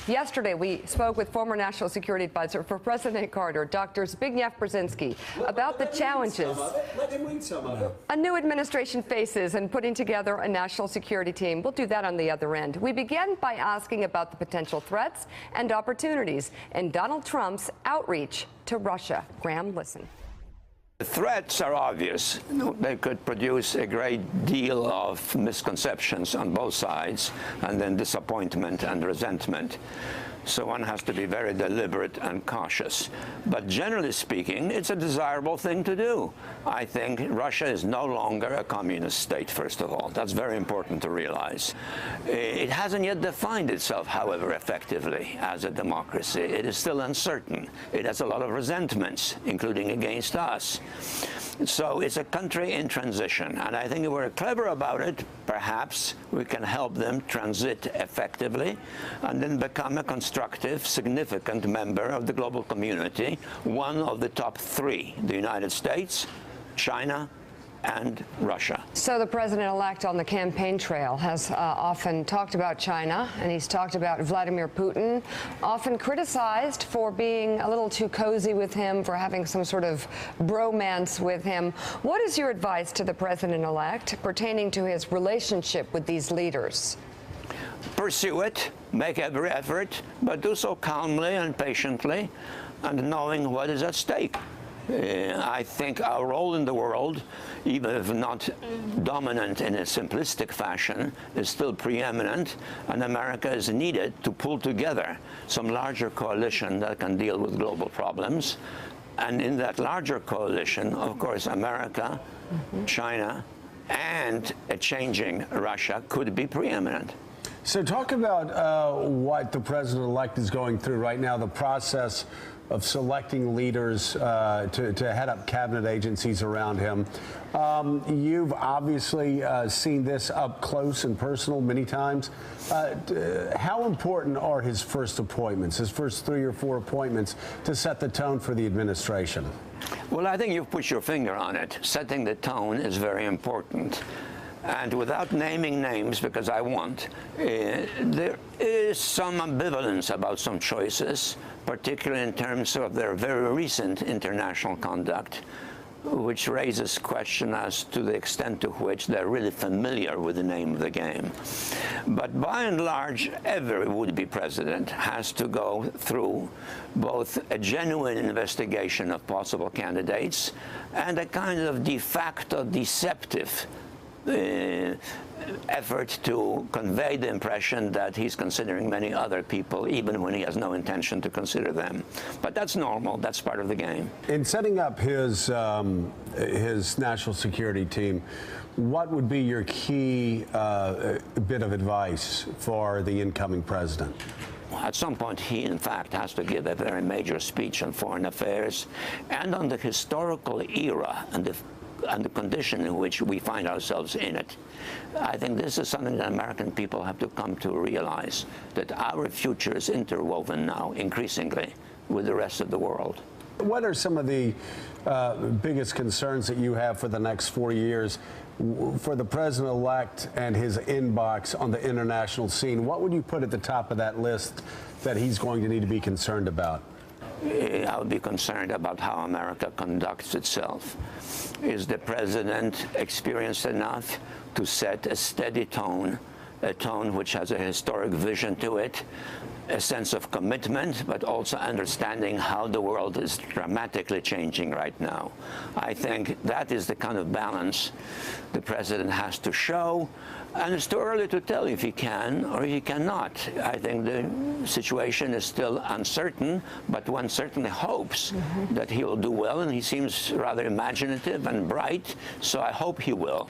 Yesterday, we spoke with former National Security Advisor for President Carter, Dr. Zbigniew Brzezinski, about the challenges a new administration faces in putting together a national security team. We'll do that on the other end. We begin by asking about the potential threats and opportunities in Donald Trump's outreach to Russia. Graham, listen. The threats are obvious. They could produce a great deal of misconceptions on both sides, and then disappointment and resentment. So one has to be very deliberate and cautious. But generally speaking, it's a desirable thing to do. I think Russia is no longer a communist state, first of all. That's very important to realize. It hasn't yet defined itself, however, effectively as a democracy. It is still uncertain. It has a lot of resentments, including against us. So it's a country in transition, and I think if we're clever about it, perhaps we can help them transit effectively and then become a constructive, significant member of the global community, one of the top three: the United States, China, and Russia. So the president-elect on the campaign trail has often talked about China, and he's talked about Vladimir Putin, often criticized for being a little too cozy with him, for having some sort of bromance with him. What is your advice to the president-elect pertaining to his relationship with these leaders? Pursue it, make every effort, but do so calmly and patiently, and knowing what is at stake. I think our role in the world, even if not dominant in a simplistic fashion, is still preeminent, and America is needed to pull together some larger coalition that can deal with global problems. And in that larger coalition, of course, America, China, and a changing Russia could be preeminent. So talk about what the president-elect is going through right now, the process of selecting leaders to head up cabinet agencies around him. You've obviously seen this up close and personal many times. How important are his first appointments, his first 3 or 4 appointments, to set the tone for the administration? Well, I think you've put your finger on it. Setting the tone is very important. And without naming names, because I won't, there is some ambivalence about some choices, particularly in terms of their very recent international conduct, which raises question as to the extent to which they're really familiar with the name of the game. But by and large, every would-be president has to go through both a genuine investigation of possible candidates and a kind of de facto deceptive effort to convey the impression that he's considering many other people, even when he has no intention to consider them. But that's normal. That's part of the game. In setting up his national security team, what would be your key bit of advice for the incoming president? At some point, he, in fact, has to give a very major speech on foreign affairs and on the historical era and the condition in which we find ourselves in it. I think this is something that American people have to come to realize, that our future is interwoven now, increasingly, with the rest of the world. What are some of the biggest concerns that you have for the next 4 years for the president-elect and his inbox on the international scene? What would you put at the top of that list that he's going to need to be concerned about? I would be concerned about how America conducts itself. Is the president experienced enough to set a steady tone, a tone which has a historic vision to it, a sense of commitment, but also understanding how the world is dramatically changing right now? I think that is the kind of balance the president has to show, and it's too early to tell if he can or he cannot. I think the situation is still uncertain, but one certainly hopes that he will do well, and he seems rather imaginative and bright, so I hope he will.